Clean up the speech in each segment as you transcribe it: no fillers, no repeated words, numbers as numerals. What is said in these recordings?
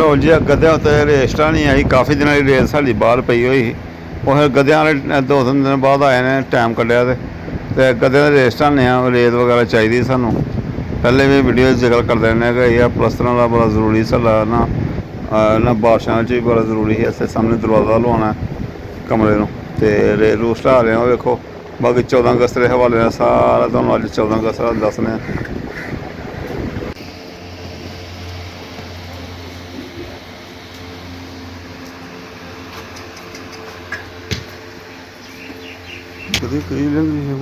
लो जी गद्या उत्ते रेस्टा नहीं आई, काफ़ी दिनों की रेत साड़ी बाहर पई हुई ही। वो गद्या वाले 2-3 दिन बाद आए ने टाइम कड्ढिया ते गद्या रेस्टा ने रेत वगैरह चाहिए सानू। पहले भी वीडियो जिक्र करते रहने कि यह प्लस्तरों का बड़ा जरूरी साडा ना बारिशों भी बड़ा जरूरी है। इस सामने दरवाजा लवाना कमरे में तो रेत रूस्ट आ रहे हो वेखो। बाकी 14 अगस्त के हवाले सारा तुहानू अज 14 अगस्त का दसने। कई लग रही है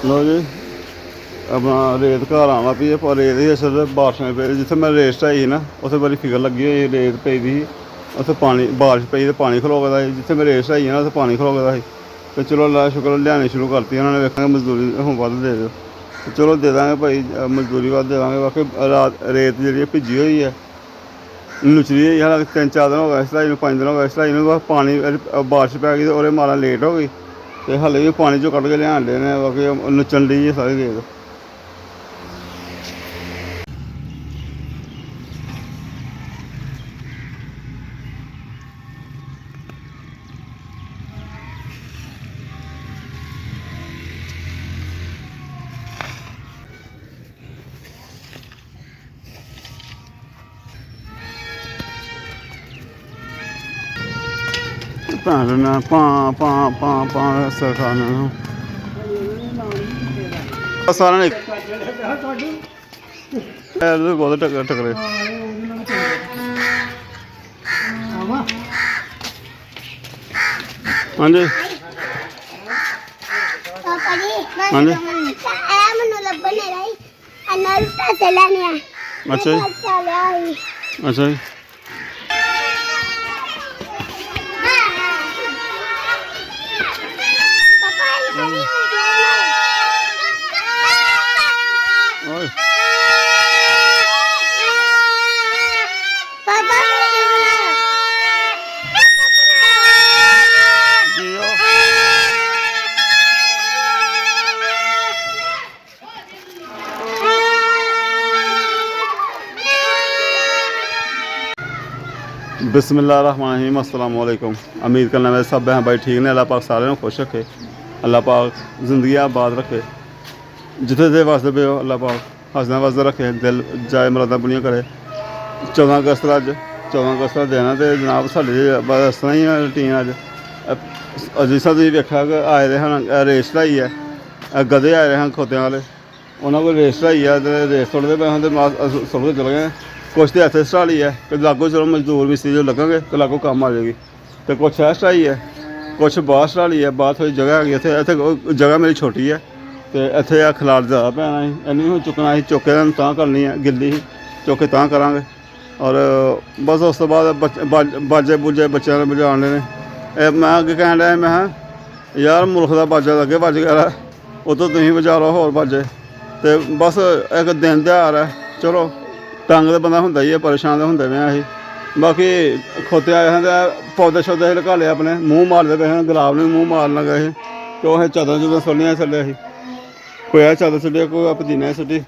लो जी अपना रेत घर आना पी है। पर रेत ही असल बारिशें पे जित्थे मैं रेत ढाई ही ना उत्थे बड़ी फिकर लगी हुई रेत पेई दी ही। उत्थे पानी बारिश पई तो पानी खलोकदा ही। जित्थे मैं रेत ढाई ना उत्थे पानी खलोकदा ही। तो चलो अल्लाह शुक्र लियानी शुरू करती उन्होंने। वेखांगे मजदूरी हुण वध दे दो तो चलो दे देंगे भाई, मजदूरी वध दे देंगे। बाकी रात रेत जी भिजी हुई है, लुचरी हुई है। 3-4 दिन हो गए इस ढाई में, 5 दिन हो गए इस ढाई में। बस पानी बारिश पै गई तो मारा लेट हो गई तो हले भी पानी चो कढ़ के लियान डे ने। बाकी नचन डी है सारी रेत। भैन पां पां पां पां सरखाने सारा बहुत टकरे। हाँ जी हाँ जी अच्छा जी अच्छा जी बिस्मिल्लाहिर्रहमानिर्रहीम। अस्सलाम वालेकुम। उम्मीद करना मेरे सब बहन भाई ठीक ने। अल्लाह पाक सारे को खुश रखे, अल्लाह पाक जिंदगी आबाद रखे, जिथे जिथे वसदे पे हो अल्लाह पाक हसदा वसदा रखे, दिल जाए मुरादां पूरियां करे। 14 अगस्त अज 14 अगस्त का दिन है तो जनाब साढ़े बस इस तरह ही रूटीन अज जिस तुम वेखा कि आए दे हैं रेस ढाई है। गधे आए दे हैं खोतें वाले, उन्होंने कोई रेस ढाई है तो रेस सुटते पे तो सुट के चल गए। कुछ तो इत्थे स्टाली है कि लागो चलो मजदूर मिस्त्री जो लगेंगे तो लागो कम आ जाएगी। तो कुछ है स्टाई है, कुछ बाहर स्टाली है। बाहर थोड़ी जगह है इतने इतने जगह मेरी छोटी है तो इतने खलार ज़्यादा पैना ही इन्नी हूँ चुकना ही चुके तां करनी है, गिल्ली ही चुके तां करांगे। और बस उस तो बाद बाजे बूजे बच्चों ने बजाने ने। मैं अगे कह रहा मैं यार मुल्क का बाजा अगे बज गया वो तो तुम बजा लो होर बाजे। तो बस एक दिन त्यौहार है, चलो तंग तो बंदा होंदा ही है, परेशान तो होंगे पे असी। बाकी खोते आए हैं तो पौधे शौधे लगा ले अपने मूँह मारते पे हैं, गुलाब ने मूँह मारन लगे ही तो असें चादर चूदर सुट्टनियां थल्ले ही। कोई है चादर सुट्टी, कोई पुदीना सुट्टी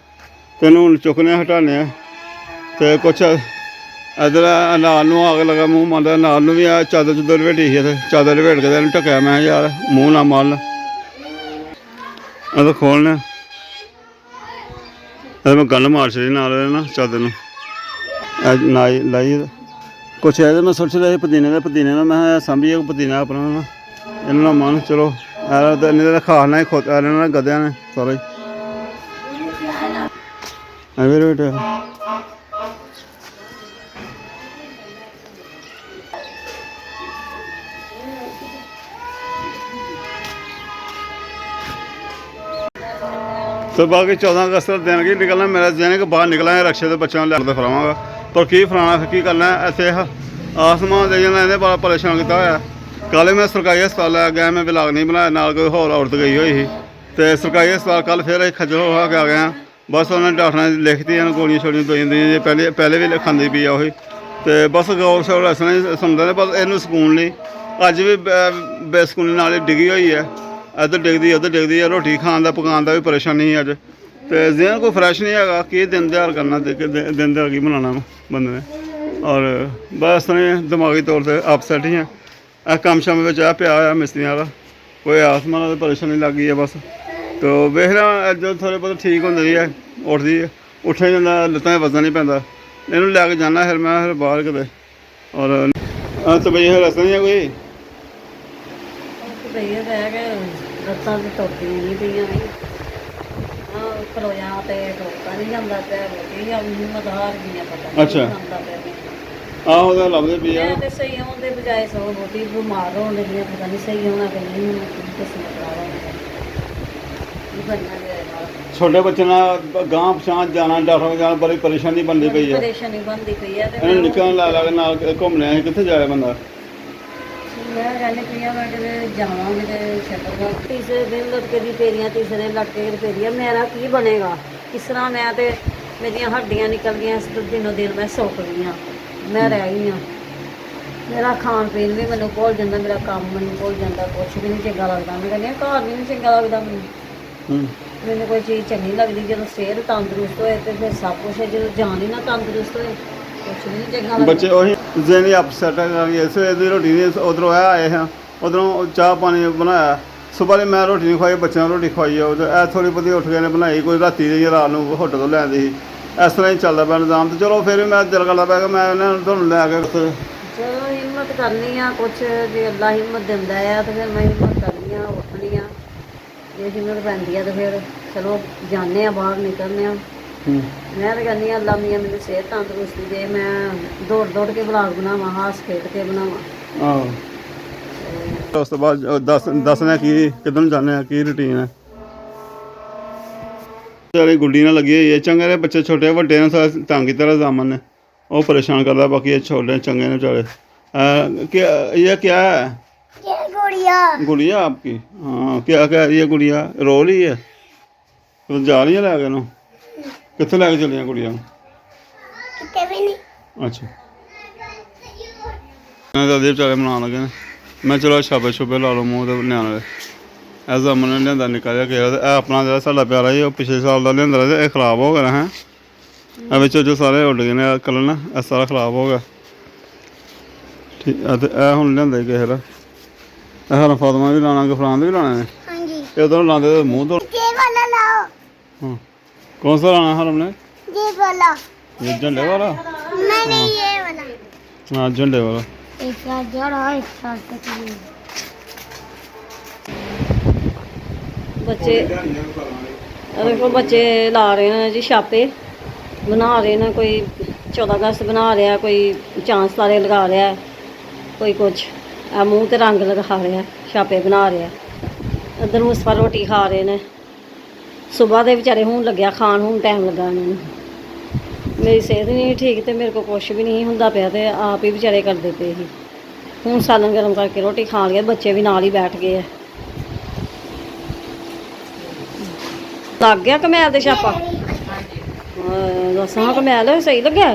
तो हूँ चुकने हटाने तो कुछ इधर नाल नूं आग लगा मूँह मारदा। नाल नूं भी चादर चूदर लपेटी ही चादर लपेट के ढक्या। मैं यार मूँह ना मारन अगर खोलने मैं गल मार छड़ी नाल ना चादर नूं नाई लाई। कुछ है मैं सोच रहा पुदीने का मैं सांभिए पुदीना अपना ना इन्होंने मन चलो इन्हें खाना ही खोता इन्होंने गद्या ने सारा ही। तो बाकी 14 अगस्त का दिन की निकलना मेरा दिन कि बाहर निकला है रक्शे के बच्चों लड़ते फरावांगा पर की फलाना की करना इतने आसमान दे जाना इन्हें बड़ा परेशान किया होया कल मैं सरकारी हस्पताल लै गया मैं ब्लाग नहीं बनाया नाल कोई होर औरत गई हुई थी तो सरकारी हस्पताल कल फिर अं खज्जल हो के आ गए हैं बस उन्होंने डॉक्टर ने लिखती गोलियां शोलियां दवाइयां दी पहले भी खांदी पी आ तो बस गौर शौर इस तरह ही सुनते बस इनू सकून नहीं अज भी बेसकूनी नाल डिगी हुई है इधर डिगदी है रोटी खान का पकान का भी परेशानी अज तो जियां कोई फ्रैश नहीं है कि दिन त्यार करना दिन त्यार की बनाना बंदे ने और बस इस तरह दिमागी तौर पर अपसैट ही हैं कम शम में आ पिया होया मिस्त्रियों का कोई आसमान की परेशानी लग गई है बस तो वेख रहा जो थोड़े बहुत ठीक होंगी है उठती है उठे जाता लत्तां वजन नहीं पैंदा इनू लैके जाना फिर मैं फिर बाहर किते और तो भैया फिर रस्ता नहीं है कोई भैया रह गए रत्तां तो टोटियां नहीं पईयां नहीं खलोया तो टोका नहीं जाता पिया रोटी हिम्मत हार गई पता अच्छा। नहीं पिया आहो तो लभदे पी मैं तो सही होने के बजाय सौ रोटी बीमार होने लगी पता नहीं सही होना कि नहीं होना किस्मत बनना छोटे बच्चे गांह पछां जाना डॉक्टर को जाना बड़ी परेशानी बनती पई है परेशानी बनती पई है इन्हें निकलन ला के नाल घूमने कित्थे जाए बंदा मैं कहने पई मैं कि जावांगे तो छड्डांगा तीसरे दिन लटके दी पेरियां तीसरे लटके दी पेरियां मेरा की बनेगा किस तरह मैं तो मेरियां हड्डियां निकल गई दिनों दिन मैं सुक गई हाँ मैं रह गई हाँ मेरा खान पीन भी मैनू भुल जाता मेरा काम मैनू भुल जाता कुछ भी नहीं चंगा लगता मैं कहनी घर भी नहीं चंगा लगता मैनू कोई चीज़ चंगी लगती जो सेहत तंदरुस्त होए तो फिर सब कुछ है जो जान ही ना तंदरुस्त होए कुछ भी नहीं चंगा लगता बच्चे वही दिन अपसैट है सवेर की रोटी नहीं उधरों आए हैं उधरों चाह पानी बनाया सुबह मैं रोटी नहीं खवाई बच्चों रोटी खवाई है थोड़ी बहुती उठ के बनाई कोई राती रात को होटल तो लैंदी ही इस तरह ही चलता पाया निजाम तो चलो फिर भी मैं दिल करता पाया कि मैं तुहानूं लैके चलो हिम्मत करनी आ कुछ जे अल्लाह हिम्मत दिंदा है तो फिर मैं हिम्मत करनी आ उठनी आ जे हिम्मत पैंदी है तो फिर चलो जाने बाहर निकलने मैं तो कहनी अल्लाह मियाँ मैनू सेहत तंदरुस्ती दे मैं दौड़ दौड़ के ब्लाग बनावा हस खेड के बनावा उस तो बाद दसने की किधर जाने की रूटीन है सारी गुड्डी ना लगी हुई है चंगे ने बच्चे छोटे वड्डे ने सारे तंग किया जामन ने वो परेशान करता बाकी ये छोटे चंगे ने बेचारे क्या ये क्या है गुड़िया गुड़िया आपकी हाँ क्या क्या ये गुड़िया रो रही है तो जा रही है लैके ना कितने लैके चली गुड़िया कितने भी नहीं अच्छा मैं दादी बेचारे मना लगे ने मैं चलो छापे छुपे ला लो मूँह तो न्याणे ऐ जामन ने लिया निका जहा केरा तो अपना जो साडा प्यारा ही पिछले साल का लिया तो यह खराब हो गया है बिच जो सारे उड गए ने कलर ना यह सारा खराब हो गया ठीक है तो यह हूँ लिया किसी का हर फातमा भी लाना गफरान भी लाने ने हाँ जी ये उधर लाते तो मूँह तो ये वाला लाओ हाँ कौन सा लाना हरम ने ये वाला ये झंडे वाला नहीं ये वाला हाँ झंडे वाला एक जड़ा एक साल तक बच्चे देखो बच्चे ला रहे हैं जी छापे बना रहे हैं कोई 14 अगस्त बना रहा है कोई चांस तारे लगा रहा है कोई कुछ मूँह ते रंग लगा रहा है छापे बना रहा है इधर मुस्तफा रोटी खा रहे हैं सुबह के बेचारे हूँ लग्या खान हूँ टाइम लगा इन्होंने मेरी सेहत नहीं ठीक तो मेरे को कुछ भी नहीं होंदा पिया तो आप ही बेचारे करते पे ही हूँ सालन गर्म करके रोटी खा लिया बच्चे भी नाल ही बैठ गए हैं लग गया कमैल दे छापा दस हाँ कमैल सही लग्या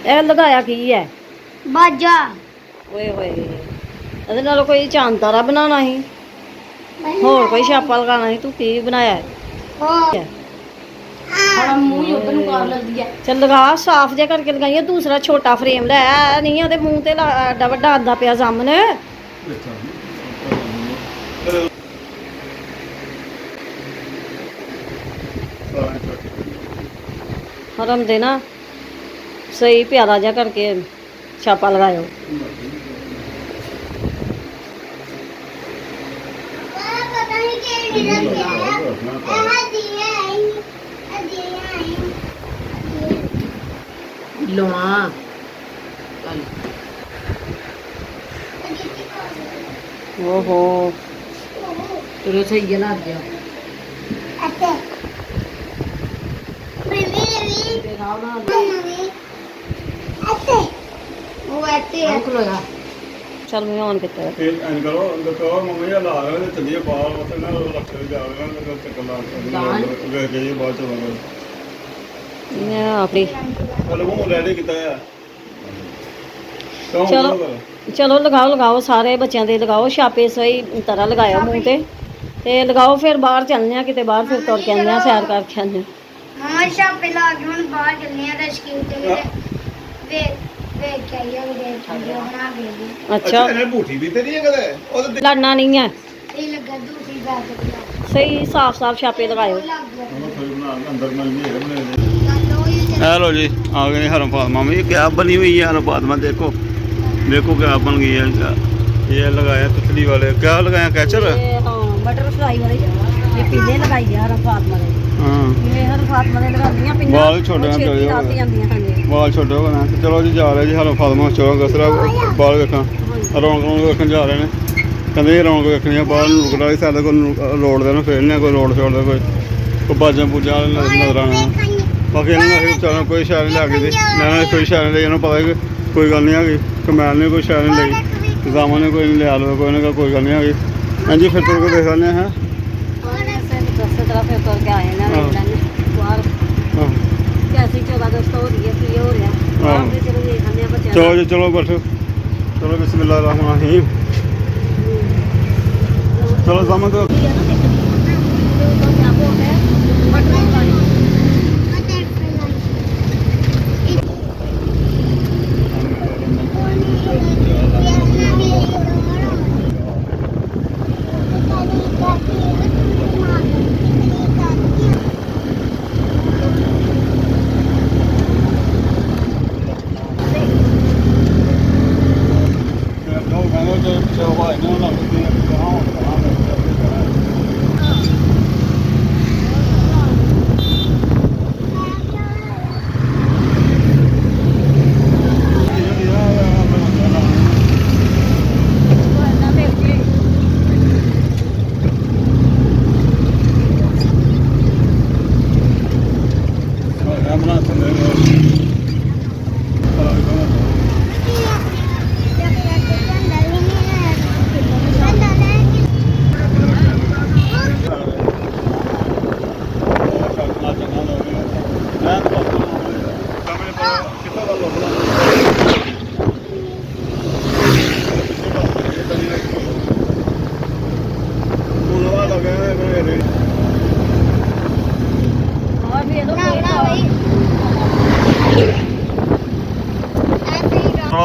यह लगाया की है बाजा ओए होए ਇਹਦੇ ਨਾਲੋਂ कोई चांद तारा बनाना ही होर कोई छापा लगाना ही तू की बनाया है बड़ा मुंह ही उधर नुकार लगदी है चल लगा साफ जे करके लगाइए दूसरा छोटा फ्रेम लै नहीं ਉਹਦੇ ਮੂੰਹ ਤੇ ਐਡਾ ਵੱਡਾ ਆਂਦਾ ਪਿਆ ਸਾਹਮਣੇ हरम दे ना सही प्यारा जा करके छापा लगायो पता नहीं क्या लुआ ओहो तेरे सही लग गया अच्छा ਨਾਲ ਉਹ ਇੱਥੇ ਹੈ ਖਲੋਇਆ ਚੱਲ ਮੈਂ ਔਨ ਕੀਤਾ ਇਹ ਐਂ ਕਰੋ ਅੰਦਰ ਮੰਮੀ ਆ ਲਾ ਰਹੇ ਤੇ ਚੱਲੀਏ ਬਾਹਰ ਉੱਥੇ ਨਾ ਰੱਖ ਕੇ ਜਾ ਰਹੇ ਨੇ ਚੱਕਰ ਲਾ ਕੇ ਵੇਖ ਕੇ ਜੀ ਬਾਅਦ ਚਲਾਂਗੇ ਮੈਂ ਆਪਣੀ ਚਲੋ ਮੂੰਹ ਰੈਡੀ ਕੀਤਾ ਆ ਕੌਣ ਚਲੋ ਚਲੋ ਲਗਾਓ ਸਾਰੇ ਬੱਚਿਆਂ ਦੇ ਲਗਾਓ ਛਾਪੇ ਸਹੀ ਤਰ੍ਹਾਂ ਲਗਾਇਓ ਮੂੰਹ ਤੇ ਲਗਾਓ ਫਿਰ ਬਾਹਰ ਚੱਲਦੇ ਆ ਕਿਤੇ ਬਾਹਰ ਫਿਰ ਤੁਰ ਕੇ ਆਉਂਦੇ ਆ ਸੈਰ ਕਰਕੇ ਆਉਂਦੇ ਆ ਹਾਂ ਸ਼ਾਪੇ ਲਾ ਕੇ ਹੁਣ ਬਾਹਰ ਚੱਲਨੇ ਆ ਰਸ਼ਕੀਲ ਤੇ ਵੇਖ ਕੇ ਆਈਏ ਵੀਡੀਓ ਬਣਾ ਕੇ ਅੱਛਾ ਇਹਨੇ ਬੂਠੀ ਵੀ ਤੇ ਨਹੀਂ ਕਦੇ ਉਹਦੇ ਲੜਨਾ ਨਹੀਂ ਹੈ ਇਹ ਲੱਗਾ ਦੂਸਰੀ ਬਾਤ ਤੇ ਸਹੀ ਸਾਫ਼ ਛਾਪੇ ਲਗਾਇਓ ਅੰਦਰ ਨਾਲ ਨਹੀਂ ਹੈਗੇ हेलो जी आ गए हरम फातिमा में। ये क्या बनी हुई है हरम फातिमा? देखो देखो क्या बन गई है। ये लगाया तितली वाले, क्या लगाया कैचर? हाँ बटर फ्राई वाले ये पीले लगाई है हर फातिमा ने। हाँ ये हर फातिमा ने लगानियां पिन्ना बाल छोटे हैं छेती लाती आंदियां हां जी बाल छोटे हो गए। चलो जी जा रहे जी हरम फातिमा चलो कसरा बाल वेखा रौनक वेखन जा रहे हैं। कहते रौनक वेखनी है बाहर नुकड़ा वाली साइड कोई रोड देना फेरने कोई रोड शोड़ दे कोई बाजा पूजा नजर आना। बाकी इन्होंने बेचारा कोई शैर नहीं लैके दी मैं कोई शैर नहीं इन्होंने पता कि कोई गल नहीं हैगी कमैल ने कोई शैर नहीं ली जामा ने कोई नहीं लिया लो कोई ना कोई गल नहीं हैगी। हाँ जी फिर तुर के देख लें हैं दूसरी तरफ फिर तुर के आए ना बाहर कैसी 14 अगस्त हो रही है की हो रहा है चलो देख आने बच्चे चलो जी चलो बैठो चलो बिस्मिल्लाह रहमान रहीम चलो जामा तो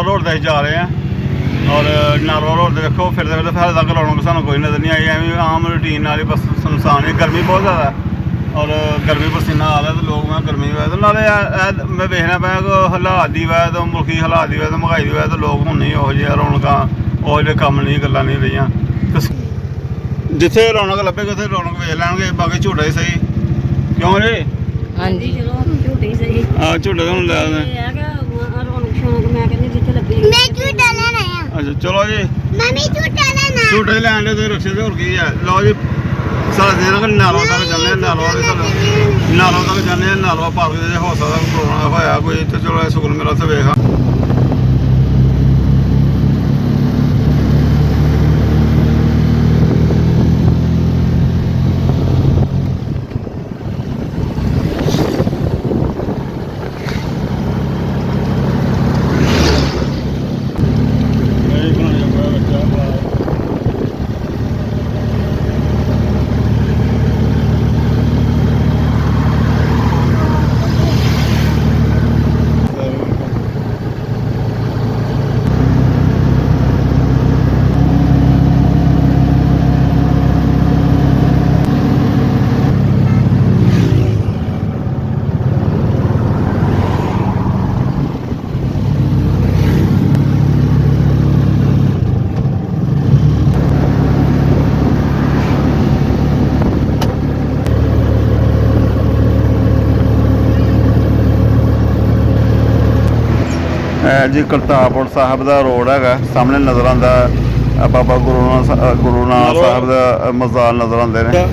रोड से जा रहे हैं और नारों रोड से देखो फिर हाले तक रौनक सानू कोई नज़र नहीं आई एवं आम रूटीन वाली बस सुनसान है। गर्मी बहुत ज़्यादा और गर्मी पसीना आ रहा है तो लोग मैं गर्मी की वजह नाले मैं देखना पाया कि हालात की वजह तो मुल्की हालात की वजह तो महंगाई की वजह तो लोग हूँ नहीं वो रौनक वो जो कम नहीं गल्लां नहीं रही जिथे रौनक लभेगी उत्थे रौनक वेख लैणगे बाकी झूठा ही सही क्यों जी? हाँ जी चलो झूठे सही झूठे तो लै मैं झूठा लेना है अच्छा चलो जी मम्मी झूठा लेना झूठे ही लैन दे रक्शे ते होर की है। लो जी साढ़े दिन नालों तक जाने नालों तक जाने नालों पार्क जे हो सकदा प्रोग्राम होया कोई ते चलो सुकून मेरा उत्थे वेख जी करतारपुर साहब का रोड है सामने नज़र आता बाबा गुरु नानक साहब का मज़ार नज़र आते हैं।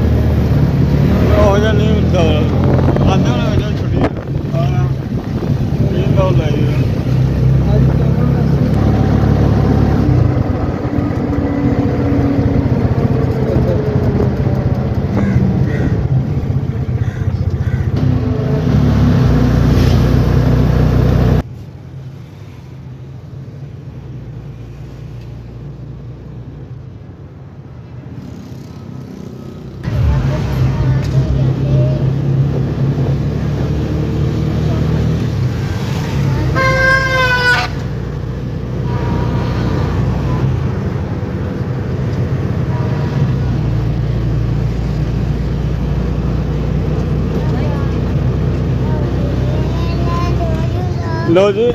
ਲੋ ਜੀ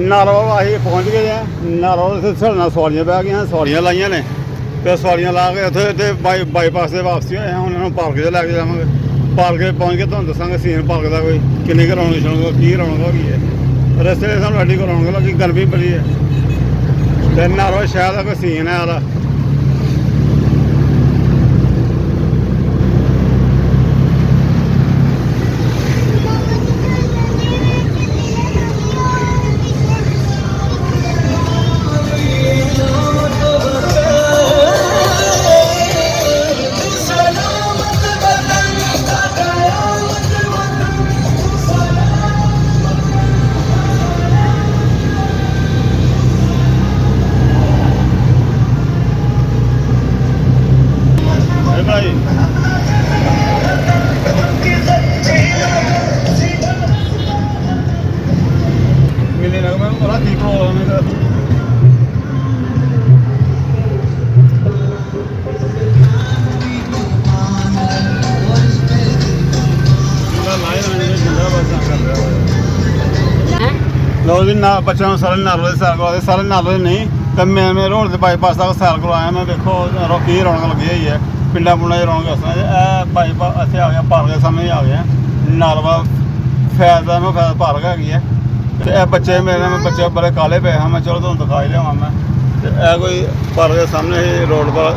ਨਾਰੋਲ ਅਸੀਂ ਪਹੁੰਚ ਗਏ ਆ। ਨਾਰੋਲ ਇੱਥੇ ਸਾਡੇ ਨਾਲ ਸਵਾਰੀਆਂ ਬਹਿ ਗਈਆਂ, ਸਵਾਰੀਆਂ ਲਾਈਆਂ ਨੇ ਤੇ ਸਵਾਰੀਆਂ ਲਾ ਕੇ ਉੱਥੇ ਤੇ ਬਾਈਪਾਸ ਦੇ ਵਾਪਸੀ ਹੋਏ ਆ। ਹੁਣ ਇਹਨਾਂ ਨੂੰ ਪਾਰਕ 'ਚ ਲੈ ਕੇ ਜਾਵਾਂਗੇ। ਪਾਰਕ 'ਚ ਪਹੁੰਚ ਕੇ ਤੁਹਾਨੂੰ ਦੱਸਾਂਗੇ ਸੀਨ ਪਾਰਕ ਦਾ ਕੋਈ ਕਿੰਨੀ ਕੁ ਰੌਣਕ ਸ਼ੌਣਕ ਕੀ ਰੌਣਕ ਹੋ ਗਈ ਹੈ। ਰਸਤੇ 'ਚ ਸਾਨੂੰ ਐਡੀ ਕੁ ਰੌਣਕ ਲੱਗੀ, ਗਰਮੀ ਬੜੀ ਹੈ ਤੇ ਨਾਰੋਲ ਸ਼ਹਿਰ ਦਾ ਕੋਈ ਸੀਨ ਹੈ ਉਹਦਾ। ਭਾਈ ਮਿਲੇ ਨਾ ਮੈਂ ਬੜਾ ਠੀਕ ਪ੍ਰੋਗਰਾਮ ਹੈ ਇਹਦਾ। ਲੋ ਜੀ ਨਾ ਬੱਚਿਆਂ ਨੂੰ ਸਾਰੇ ਨਾਰਵੇ ਸੈਰ ਕਰਵਾਦੇ, ਸਾਰੇ ਨਾਰਵੇ ਨਹੀਂ ਤੇ ਮੈਂ ਰੋਡ ਦੇ ਬਾਈਪਾਸ ਤੱਕ ਸੈਰ ਕਰਵਾਇਆ। ਮੈਂ ਵੇਖੋ ਕੀ ਰੌਣਕ ਲੱਗੀ ਹੋਈ ਹੈ, ਪਿੰਡਾਂ ਪੁੰਡਾਂ 'ਚ ਰੌਣਕ ਇਸ ਤਰ੍ਹਾਂ। ਇਹ ਬਾਈਪਾਸ ਇੱਥੇ ਆ ਗਿਆ, ਪਾਰਕ ਦੇ ਸਾਹਮਣੇ ਆ ਗਿਆ ਨਾਰਵਾ ਫੈਜ਼ ਦਾ ਮੈਂ ਫੈਜ਼ ਪਾਰਕ ਹੈਗੀ ਹੈ। ਤੇ ਇਹ ਬੱਚੇ ਮੇਰੇ ਬੱਚੇ ਬੜੇ ਕਾਲੇ ਪਏ ਹਾਂ, ਮੈਂ ਚਲੋ ਤੁਹਾਨੂੰ ਦਿਖਾ ਹੀ ਲਿਆਵਾਂ ਮੈਂ। ਤੇ ਇਹ ਕੋਈ ਪਾਰਕ ਦੇ ਸਾਹਮਣੇ ਹੀ ਰੋਡ ਪਰ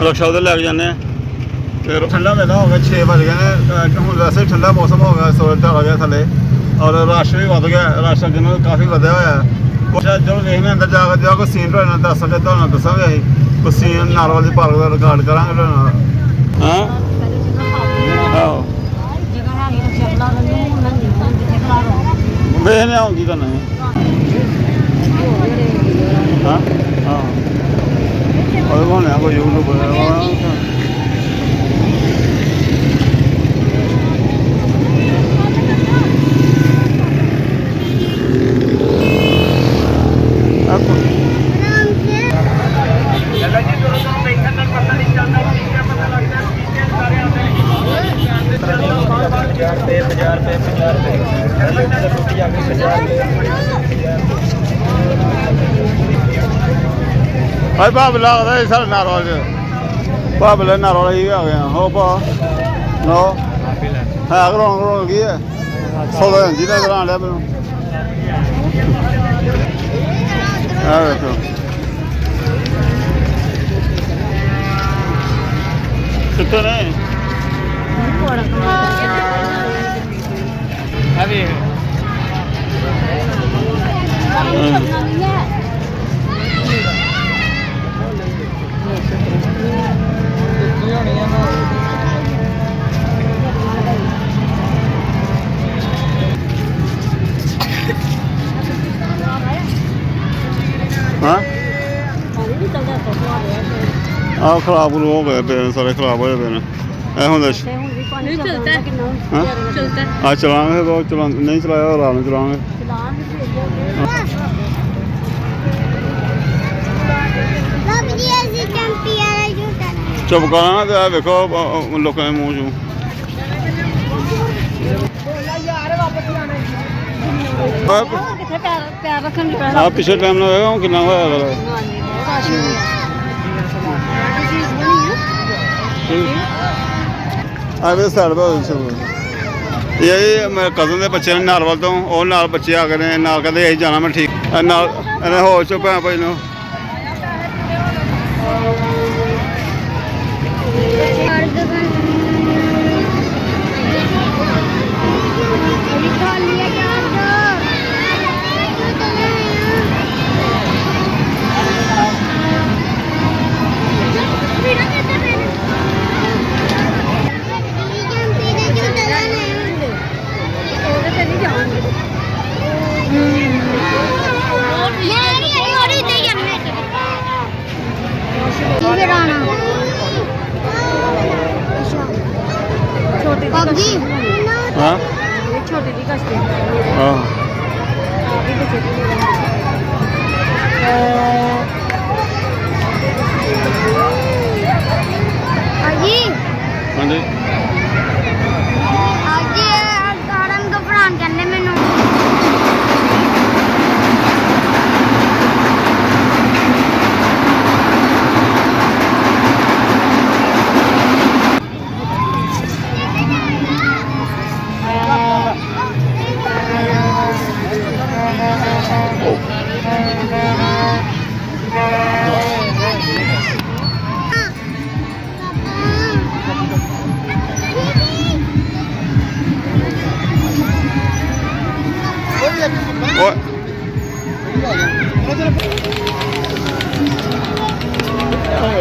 ਰਕਸ਼ਾ ਉਹਦੇ ਲੈ ਕੇ ਜਾਂਦੇ ਆ। ਤੇ ਠੰਡਾ ਵੇਲਾ ਹੋ ਗਿਆ, 6 ਵਜ ਗਏ ਨੇ। ਹੁਣ ਵੈਸੇ ਠੰਡਾ ਮੌਸਮ ਹੋ ਗਿਆ, ਸੂਰਜ ਢਲ ਗਿਆ ਥੱਲੇ ਔਰ ਰਸ਼ ਵੀ ਵੱਧ ਗਿਆ। ਰਸ਼ ਅੱਗੇ ਨਾਲੋਂ ਕਾਫੀ ਵਧਿਆ ਹੋਇਆ। ਕੁਛ ਜਦੋਂ ਵੇਖਦੇ ਅੰਦਰ ਜਾ ਕੇ ਕੋਈ ਸੀਨ ਤੁਹਾਡੇ ਨਾਲ ਦੱਸ ਸਕੇ ਤੁਹਾਨੂੰ ਦੱਸਾਂਗੇ। ਅਸੀਂ ਕੋਈ ਸੀਨ ਨਾਰਵਲ ਦੀ ਪਾਰਕ ਦਾ ਰਿਕਾਰਡ ਕਰਾਂਗੇ ਤੁਹਾਡੇ ਨਾਲ। ਹਾਂ ਆਹੋ ਵੇਖਦੇ ਹਾਂ ਕੀ ਕਰਨਾ ਹੈ। ਹਾਂ ਹਾਂ ਉਹ ਬਣਿਆ ਕੋਈ YouTube ਭਾਈ ਭਾਬ ਲੱਗਦਾ ਇਹ ਸਾਡੇ ਨਾਰੋਲ 'ਚ ਭਾਬ ਲੈ ਨਾਰੋਲ ਹੀ ਆ ਗਿਆ। ਹੋ ਭਾ ਨੋ ਹੈ ਰੌਣਕ ਕੀ ਹੈ ਸੌਦਾ ਜੀ ਦਾ ਕਰਾਂ ਲਿਆ ਮੈਨੂੰ। ਆ ਵੇਖੋ ਕਿੱਥੇ ਨੇ ਅਭੀ ਆ ਖਰਾਬ ਹੋ ਗਏ ਪਏ ਸਾਰੇ, ਖਰਾਬ ਹੋਏ ਪਏ ਨੇ। ਇਹ ਹੁਣ ਆ ਚਲਾਵਾਂਗੇ ਬਹੁਤ ਨਹੀਂ ਚਲਾਇਆ ਆਰਾਮ ਨਾਲ ਚਲਾਵਾਂਗੇ। ਚੁੱਪ ਕਰਾਂ ਤੇ ਆ ਵੇਖੋ ਲੋਕਾਂ ਦੇ ਮੂੰਹ ਚੋਂ ਆ ਪਿਛਲੇ ਟਾਈਮ ਨਾਲ ਹੋਏਗਾ ਕਿੰਨਾ ਹੋਇਆ ਅਗਰ ਆ ਵੇ ਸਾਲ ਬਾਅਦ ਇਹ ਮੇਰੇ ਕਜ਼ਨ ਦੇ ਬੱਚੇ ਨੇ ਨਾਰਵਲ ਤੋਂ, ਉਹ ਨਾਲ ਬੱਚੇ ਆ ਗਏ ਨੇ ਨਾਲ, ਕਹਿੰਦੇ ਅਸੀਂ ਜਾਣਾ। ਮੈਂ ਠੀਕ ਨਾਲ ਇਹਨੇ ਹੋਸ਼ ਚੋਂ ਭੈਣ ਭਾਈ ਨੂੰ हाँ छोटी सी कश्ती हाँ ਅੱਜ ਆਰਮ ਘਬਰਾਣ ਕਹਿੰਦੇ ਮੈਨੂੰ।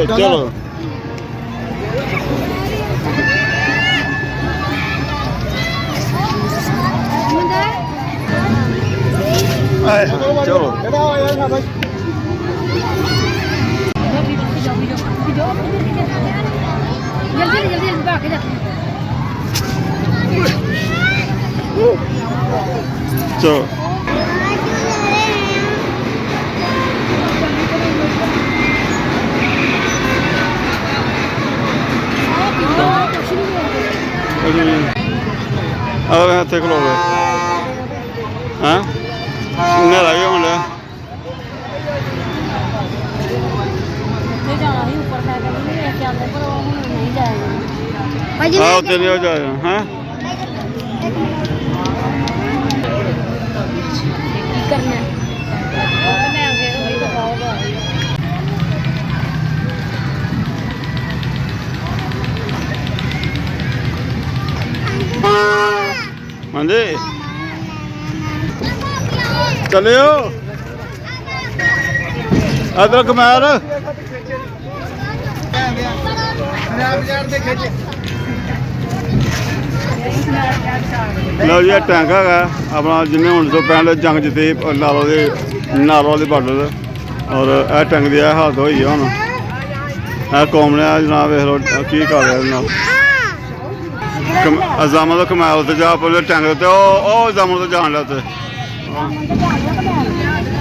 ਚਲੋ ਚਲੋ जल्दी जल्दी भाग के जा ਚਲੋ ਆਹ ਇੱਥੇ ਖਲੋ ਗਏ ਹਾਂ ਨੇਰਾ ਵੀ ਹੋਣ ਡਿਆ ਤੇ ਜਾਣਾ ਸੀ ਉੱਪਰ ਮੈਂ ਕਹਿੰਦੀ ਵੇਖ ਕੇ ਆਉਂਦੇ ਪਰ ਉਹ ਹੁਣ ਨਹੀਂ ਜਾਏਗਾ ਆਹ ਉੱਤੇ ਨਹੀਂ ਹੋ ਜਾਇਆ ਹਾਂ की करना है ਮੈਂ ਅੱਗੇ ਤੋਂ ਵੀ ਦਿਖਾਊਗਾ ਹਾਂਜੀ ਚਲਿਓ ਅਦਰ ਕਮਾਰ ਲਓ ਜੀ ਇਹ ਟੈਂਕ ਹੈਗਾ ਆਪਣਾ ਜਿੰਨੇ ਹੁਣ ਤੋਂ ਪਹਿਲੇ ਜੰਗ ਜਿੱਤੇ ਨਾਰੋ ਦੇ ਬਾਰਡਰ ਔਰ ਇਹ ਟੈਂਕ ਦੀ ਇਹ ਹਾਲਤ ਹੋਈ ਆ ਹੁਣ ਇਹ ਕੌਮ ਨੇ ਜਨਾਬ ਵੇਖ ਲਓ ਕੀ ਕਰ ਰਿਹਾ ਜਨਾਬ ਅਜ਼ਾਮਾ ਤੋਂ ਕਮਾਲ ਤੇ ਜਾ ਪਲੇ ਟੈਂਕ ਤੇ ਉਹ ਅਜ਼ਾਮਾ ਤੋਂ ਜਾਣ ਲਿਆ ਤੇ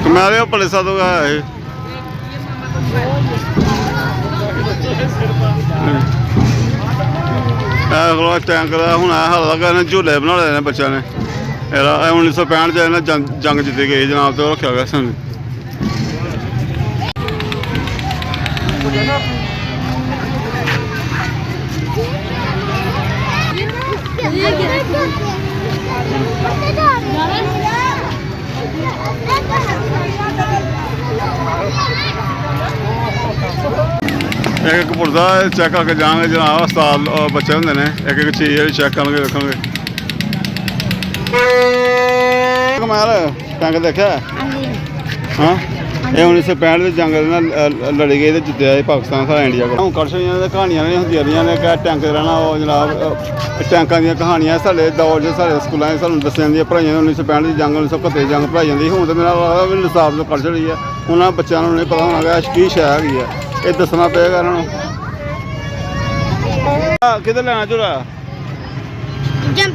ਕਮਾਲੇ ਉਹ ਪਲੇਸਾ ਤੋਂ ਗਿਆ ਇਹ ਇਹ ਟੈਂਕ ਦਾ ਹੁਣ ਇਹ ਹਾਲ ਲੱਗਾ ਇਹਨੇ ਝੂਲੇ ਬਣਾ ਲਏ ਨੇ ਬੱਚਿਆਂ ਨੇ ਇਹਦਾ 1965 ਚ ਇਹਨਾਂ ਜੰਗ ਜਿੱਤੇ ਗਏ ਜਨਾਬ ਤੇ ਉਹ ਰੱਖਿਆ ਗਿਆ ਸਾਨੂੰ ਇੱਕ ਪੁਰਜ਼ਾ ਚੈੱਕ ਕਰਕੇ ਜਾਵਾਂਗੇ ਜਨਾਬ ਹਸਪਤਾਲ ਬੱਚੇ ਹੁੰਦੇ ਨੇ ਇੱਕ ਇੱਕ ਚੀਜ਼ ਜਿਹੜੀ ਚੈੱਕ ਕਰਨਗੇ ਵੇਖਾਂਗੇ ਕਮਾਲ ਟੈਂਕ ਦੇਖਿਆ ਹਾਂ ਇਹ 1965 ਦੇ ਜੰਗ ਦੇ ਨਾਲ ਲੜੇ ਗਏ ਤੇ ਜਿੱਤਿਆ ਇਹ ਪਾਕਿਸਤਾਨ ਸਾਰਾ ਇੰਡੀਆ ਕੋਲ ਹੁਣ ਕਰਸ਼ੀਆਂ ਦੀਆਂ ਕਹਾਣੀਆਂ ਨਹੀਂ ਹੁੰਦੀਆਂ ਰਹੀਆਂ ਨੇ ਕਿ ਟੈਂਕ ਰਹਿਣਾ ਉਹ ਜਨਾਬ ਟੈਂਕਾਂ ਦੀਆਂ ਕਹਾਣੀਆਂ ਸਾਡੇ ਦੌਰ 'ਚ ਸਾਡੇ ਸਕੂਲਾਂ 'ਚ ਸਾਨੂੰ ਦੱਸੀਆਂ ਜਾਂਦੀਆਂ ਪੜ੍ਹਾਈਆਂ 1965 ਦੀ ਜੰਗ 1971 ਦੀ ਜੰਗ ਪੜ੍ਹਾਈ ਜਾਂਦੀ ਹੁਣ ਤਾਂ ਮੇਰਾ ਲੱਗਦਾ ਵੀ ਨਿਸਾਬ ਤੋਂ ਕੱਢ ਰਹੀ ਹੈ ਉਹਨਾਂ ਬੱਚਿਆਂ ਨੂੰ ਨਹੀਂ ਪਤਾ ਹੋਣਾ ਕਿ ਕੀ ਸ਼ੈ ਹੈਗੀ ਹੈ ਇਹ ਦੱਸਣਾ ਪਏਗਾ ਇਹਨਾਂ ਨੂੰ ਕਿੱਧਰ ਲੈਣਾ ਝੂਲਾ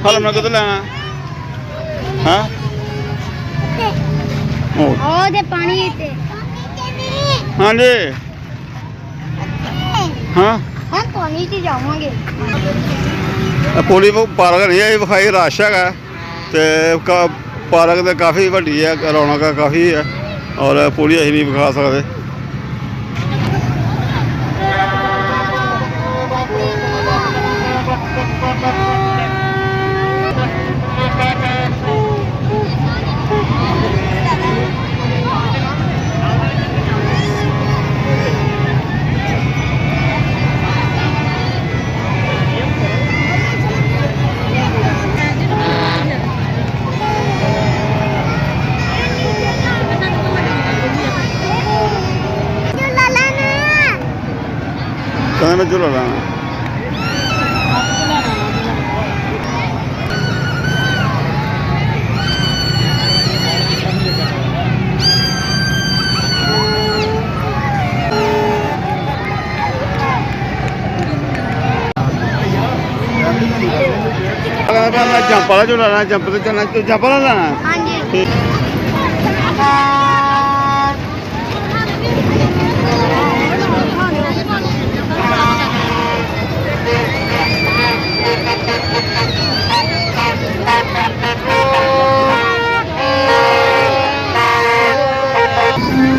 ਹਲਮਣਾ ਕਿੱਧਰ ਲੈਣਾ ਹਾਂ ਉਹ ਦੇ ਪਾਣੀ ਤੇ ਹਾਂਜੀ ਹਾਂ हम पानी से जावांगे ਪੋਲੀ ਪਾਰਕ ਨਹੀਂ ਇਹ ਵਿਖਾਈ ਰਸ਼ ਹੈਗਾ ਤੇ ਪਾਰਕ ਤੇ ਕਾਫੀ ਵੱਡੀ ਹੈ ਰੌਣਕ ਕਾਫੀ ਹੈ ਔਰ ਪੋਲੀ ਅਸੀਂ ਨਹੀਂ ਵਿਖਾ ਸਕਦੇ ਕਹਿੰਦੇ ਮੈਂ ਝੂਲਾ ਲੈਣਾ ਮੈਂ ਜੰਪ ਵਾਲਾ ਝੂਲਾ ਲੈਣਾ ਜੰਪ ਤੇ ਚੱਲਣਾ ਤੂੰ ਜੰਪ ਵਾਲਾ ਲੈਣਾ हाँ जी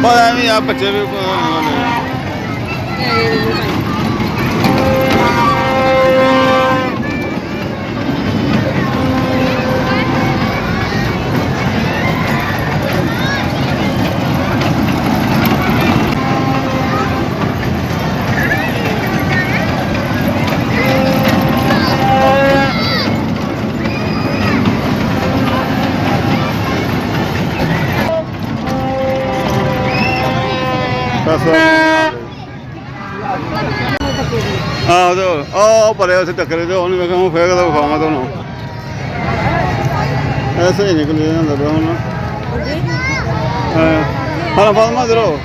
ਪਰ ਐਵੇਂ ਆ ਬੱਚੇ ਵੀ ਆ ਪਰੇ ਉੱਥੇ ਟੱਕਰੇ ਤੇ ਉਹਨੂੰ ਵੇਖਾਂ ਫੇਰ ਕਦੋਂ ਵਿਖਾਵਾਂ ਤੁਹਾਨੂੰ ਐਸੇ ਹੀ ਨਿਕਲ ਜਾਂਦਾ ਪਿਆ ਹੁਣ ਹਾਂ ਫਾਤਮਾ ਇਧਰੋ